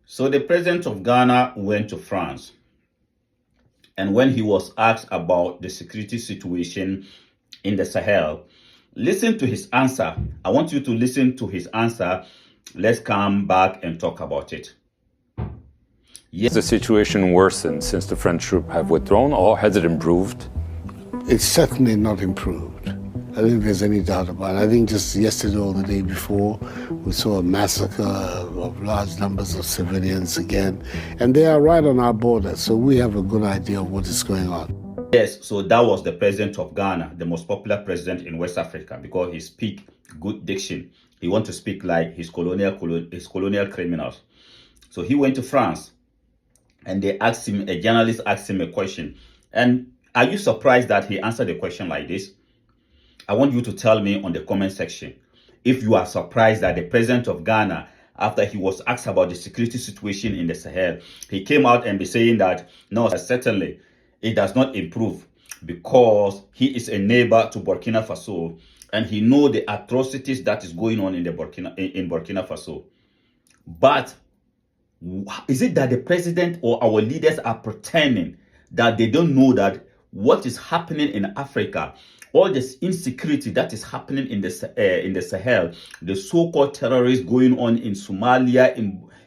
So the president of Ghana went to France, and when he was asked about the security situation in the Sahel, listen to his answer. I want you to listen to his answer. Let's come back and talk about it. Has the situation worsened since the French troops have withdrawn, or has it improved? It's certainly not improved. I don't think there's any doubt about it. I think just yesterday or the day before, we saw a massacre of large numbers of civilians again. And they are right on our border, so we have a good idea of what is going on. Yes, so that was the president of Ghana, the most popular president in West Africa, because he speaks good diction. He wants to speak like his colonial criminals. So he went to France, and a journalist asked him a question. And are you surprised that he answered the question like this? I want you to tell me on the comment section if you are surprised that the president of Ghana, after he was asked about the security situation in the Sahel, he came out and be saying that, no, certainly it does not improve because he is a neighbor to Burkina Faso and he knows the atrocities that is going on in Burkina Faso. But is it that the president or our leaders are pretending that they don't know that what is happening in Africa, all this insecurity that is happening in the Sahel, the so-called terrorists going on in Somalia,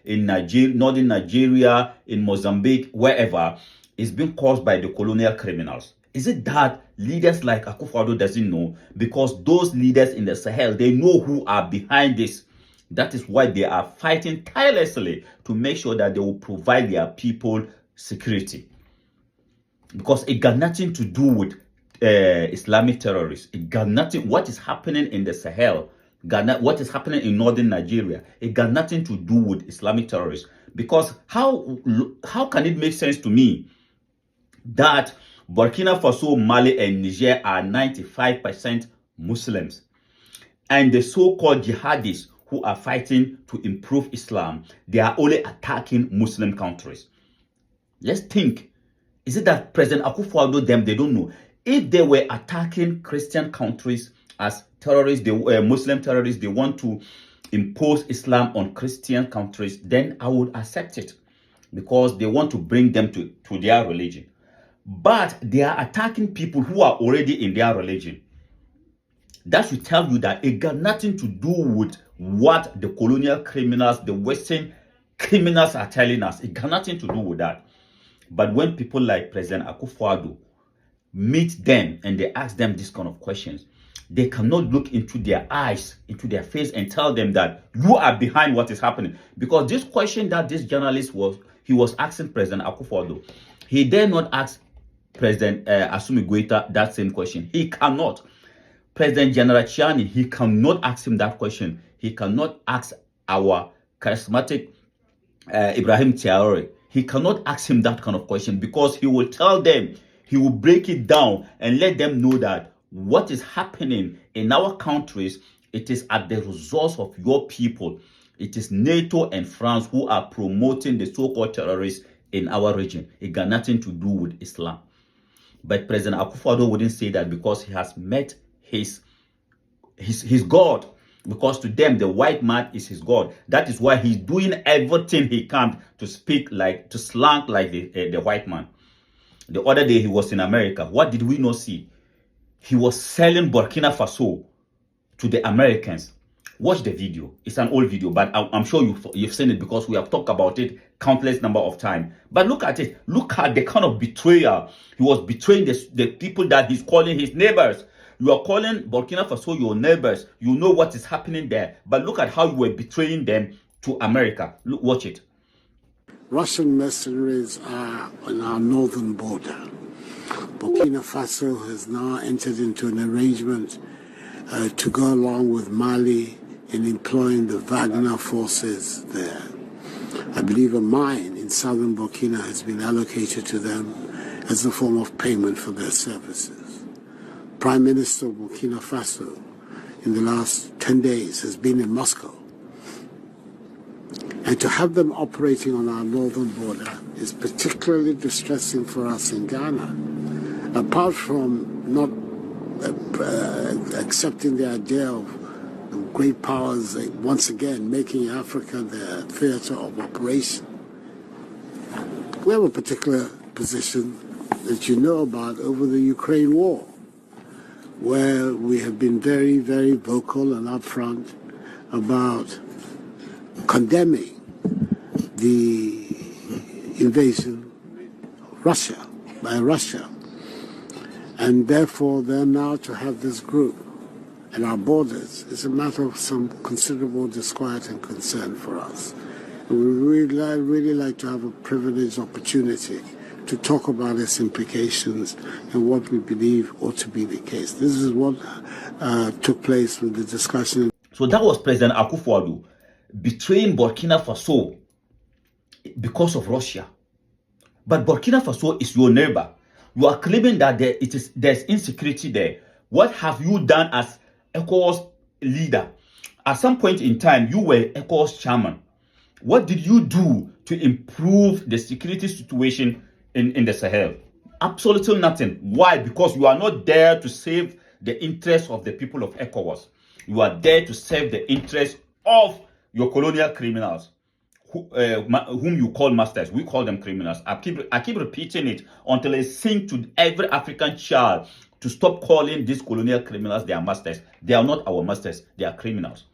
in Nigeria, northern Nigeria, in Mozambique, wherever, is being caused by the colonial criminals? Is it that leaders like Akufo-Addo doesn't know? Because those leaders in the Sahel, they know who are behind this. That is why they are fighting tirelessly to make sure that they will provide their people security. Because it got nothing to do with Islamic terrorists. It got nothing. What is happening in the Sahel, what is happening in northern Nigeria, it got nothing to do with Islamic terrorists. Because how can it make sense to me that Burkina Faso, Mali, and Niger are 95% Muslims, and the so-called jihadists who are fighting to improve Islam, they are only attacking Muslim countries? Let's think. Is it that President Akufo-Addo, they don't know? If they were attacking Christian countries as terrorists, Muslim terrorists, they want to impose Islam on Christian countries, then I would accept it because they want to bring them to their religion. But they are attacking people who are already in their religion. That should tell you that it got nothing to do with what the colonial criminals, the Western criminals are telling us. It got nothing to do with that. But when people like President Akufo-Addo meet them and they ask them this kind of questions, they cannot look into their eyes, into their face, and tell them that you are behind what is happening. Because this question that this journalist was asking President Akufo-Addo, he dare not ask President Assimi Goïta that same question. He cannot. President General Chiani, he cannot ask him that question. He cannot ask our charismatic Ibrahim Traoré. He cannot ask him that kind of question because he will tell them, he will break it down and let them know that what is happening in our countries, it is at the resource of your people. It is NATO and France who are promoting the so-called terrorists in our region. It got nothing to do with Islam. But President Akufo-Addo wouldn't say that because he has met his God. Because to them, the white man is his God. That is why he's doing everything he can to to slang like the white man. The other day he was in America. What did we not see? He was selling Burkina Faso to the Americans. Watch the video. It's an old video, but I'm sure you've seen it because we have talked about it countless number of times. But look at it. Look at the kind of betrayal. He was betraying the people that he's calling his neighbors. You are calling Burkina Faso your neighbors. You know what is happening there. But look at how you were betraying them to America. Look, watch it. Russian mercenaries are on our northern border. Burkina Faso has now entered into an arrangement to go along with Mali in employing the Wagner forces there. I believe a mine in southern Burkina has been allocated to them as a form of payment for their services. Prime Minister of Burkina Faso in the last 10 days has been in Moscow. And to have them operating on our northern border is particularly distressing for us in Ghana. Apart from not accepting the idea of great powers once again making Africa their theater of operation, We have a particular position that you know about over the Ukraine war, where we have been very, very vocal and upfront about condemning the invasion of Russia by Russia. And therefore, then now to have this group at our borders is a matter of some considerable disquiet and concern for us. And we really like to have a privileged opportunity to talk about its implications and what we believe ought to be the case. This is what took place with the discussion. So that was President Akufo-Addo betraying Burkina Faso because of Russia. But Burkina Faso is your neighbor. You are claiming that there's insecurity there. What have you done as ECOWAS leader? At some point in time, you were ECOWAS chairman. What did you do to improve the security situation in the Sahel? Absolutely nothing. Why? Because you are not there to save the interests of the people of ECOWAS. You are there to serve the interests of your colonial criminals, whom you call masters. We call them criminals. I keep repeating it until it sinks to every African child to stop calling these colonial criminals their masters. They are not our masters. They are criminals.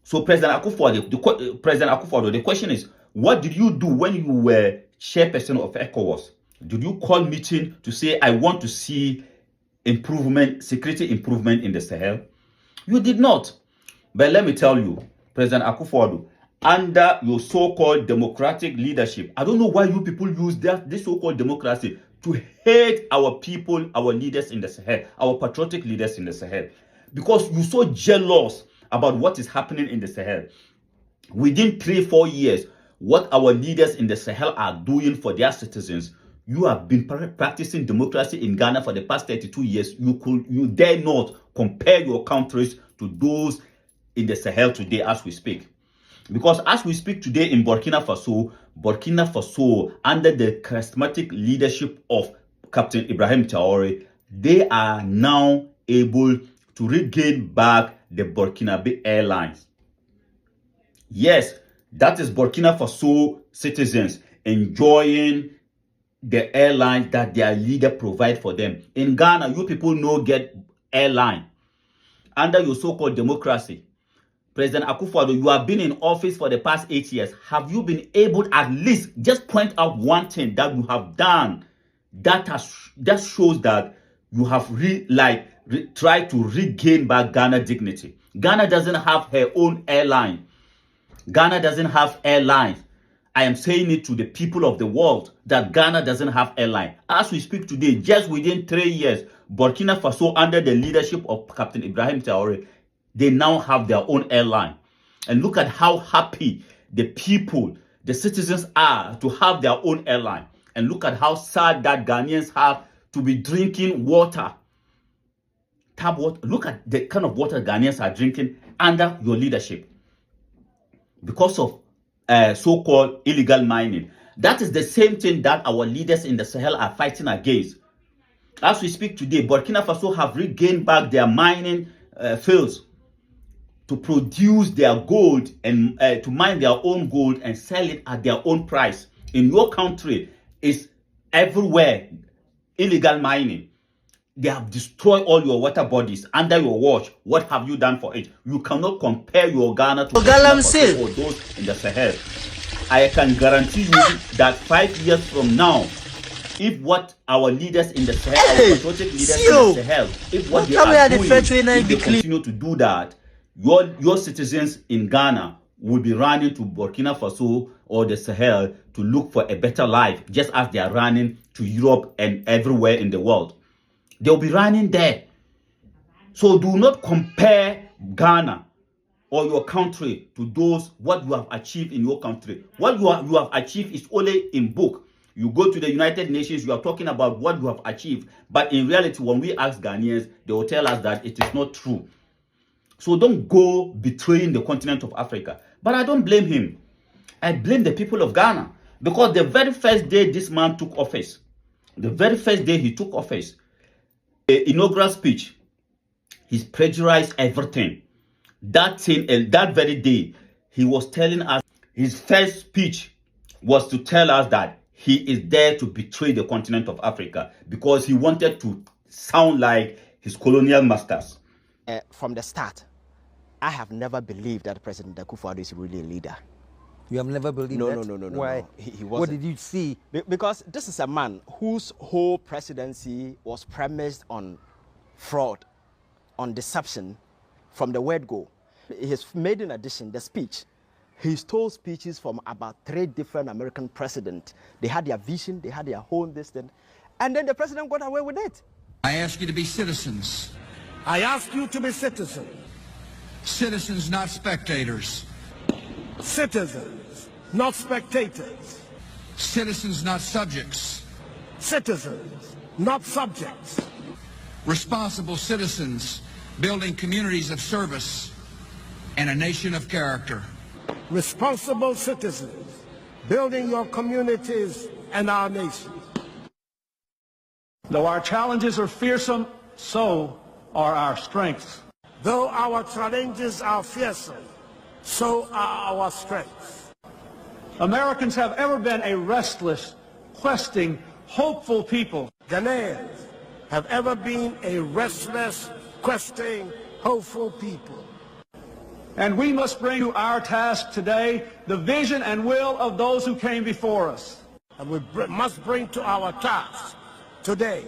So President Akufo-Addo, the question is, what did you do when you were chairperson of ECOWAS? Did you call meeting to say, I want to see security improvement in the Sahel? You did not. But let me tell you, President Akufo-Addo, under your so-called democratic leadership, I don't know why you people use this so-called democracy to hate our people, our leaders in the Sahel, our patriotic leaders in the Sahel. Because you're so jealous about what is happening in the Sahel. Within 3-4 years, what our leaders in the Sahel are doing for their citizens, you have been practicing democracy in Ghana for the past 32 years. You dare not compare your countries to those in the Sahel today as we speak. Because as we speak today in Burkina Faso, under the charismatic leadership of Captain Ibrahim Traore, they are now able to regain back the Burkinabe Airlines. Yes, that is Burkina Faso citizens enjoying the airlines that their leader provide for them. In Ghana, you people no get airline. Under your so-called democracy, President Akufo-Addo, you have been in office for the past 8 years. Have you been able to at least just point out one thing that you have done that shows that you have tried to regain back Ghana dignity? Ghana doesn't have her own airline. Ghana doesn't have airlines. I am saying it to the people of the world that Ghana doesn't have airline. As we speak today, just within 3 years, Burkina Faso, under the leadership of Captain Ibrahim Traore, they now have their own airline. And look at how happy the people, the citizens are to have their own airline. And look at how sad that Ghanaians have to be drinking water. Tap water. Look at the kind of water Ghanaians are drinking under your leadership because of so-called illegal mining. That is the same thing that our leaders in the Sahel are fighting against. As we speak today, Burkina Faso have regained back their mining fields to produce their gold and to mine their own gold and sell it at their own price. In your country, it's everywhere illegal mining. They have destroyed all your water bodies under your watch. What have you done for it? You cannot compare your Ghana to Burkina Faso or those in the Sahel. I can guarantee you that 5 years from now, if what our leaders in the Sahel, our patriotic leaders in the Sahel, if what they are doing, if they continue to do that, your citizens in Ghana will be running to Burkina Faso or the Sahel to look for a better life, just as they are running to Europe and everywhere in the world. They'll be running there. So do not compare Ghana or your country to those what you have achieved in your country. What you have achieved is only in book. You go to the United Nations, you are talking about what you have achieved. But in reality, when we ask Ghanaians, they will tell us that it is not true. So don't go betraying the continent of Africa. But I don't blame him. I blame the people of Ghana. Because the very first day this man took office, the very first day he took office, the inaugural speech, he plagiarized everything. That very day, he was telling us, his first speech was to tell us that he is there to betray the continent of Africa because he wanted to sound like his colonial masters. From the start, I have never believed that President Akufo-Addo is really a leader. You have never believed that? No. Why? No. He wasn't. What did you see? Because this is a man whose whole presidency was premised on fraud, on deception from the word go. He has made, in addition, the speech. He stole speeches from about 3 different American presidents. They had their vision, they had their own this, and then the president got away with it. I ask you to be citizens. I ask you to be citizens. Citizens, not spectators. Citizens, not spectators. Citizens, not subjects. Citizens, not subjects. Responsible citizens, building communities of service and a nation of character. Responsible citizens, building your communities and our nation. Though our challenges are fearsome, so are our strengths. Though our challenges are fearsome, so are our strengths. Americans have ever been a restless, questing, hopeful people. Ghanaians have ever been a restless, questing, hopeful people. And we must bring to our task today the vision and will of those who came before us. And we must bring to our task today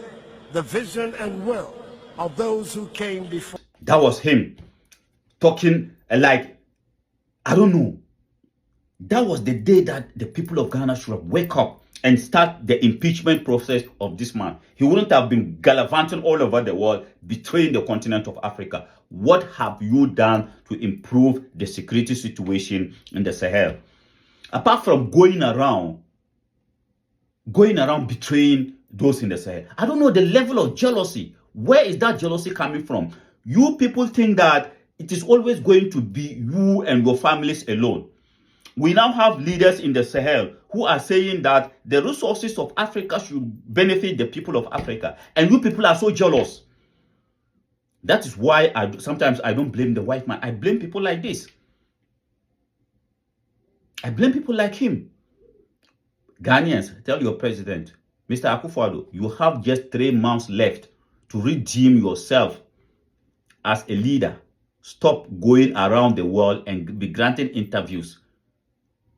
the vision and will of those who came before. That was him talking like, I don't know. That was the day that the people of Ghana should have wake up and start the impeachment process of this man. He wouldn't have been gallivanting all over the world, betraying the continent of Africa. What have you done to improve the security situation in the Sahel? Apart from going around betraying those in the Sahel. I don't know the level of jealousy. Where is that jealousy coming from? You people think that it is always going to be you and your families alone. We now have leaders in the Sahel who are saying that the resources of Africa should benefit the people of Africa. And you people are so jealous. That is why sometimes I don't blame the white man. I blame people like this. I blame people like him. Ghanaians, tell your president, Mr. Akufo-Addo, you have just 3 months left to redeem yourself as a leader. Stop going around the world and be granting interviews.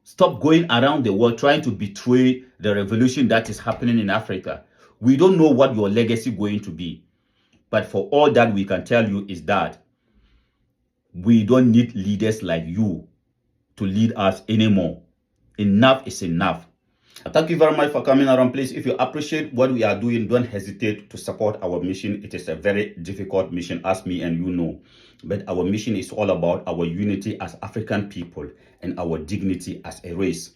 Stop going around the world trying to betray the revolution that is happening in Africa. We don't know what your legacy is going to be. But for all that we can tell you is that we don't need leaders like you to lead us anymore. Enough is enough. Thank you very much for coming around. Please, if you appreciate what we are doing, don't hesitate to support our mission. It is a very difficult mission, as me and you know. But our mission is all about our unity as African people and our dignity as a race.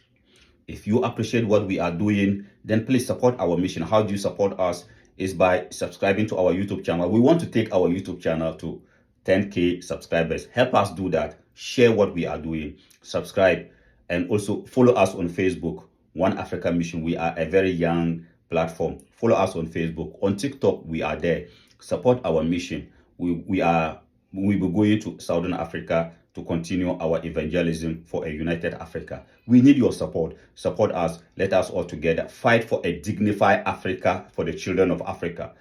If you appreciate what we are doing, then please support our mission. How do you support us? Is by subscribing to our YouTube channel. We want to take our YouTube channel to 10K subscribers. Help us do that. Share what we are doing. Subscribe. And also follow us on Facebook. One Africa Mission. We are a very young platform. Follow us on Facebook. On TikTok, we are there. Support our mission. We will be going to Southern Africa to continue our evangelism for a united Africa. We need your support. Support us. Let us all together fight for a dignified Africa for the children of Africa.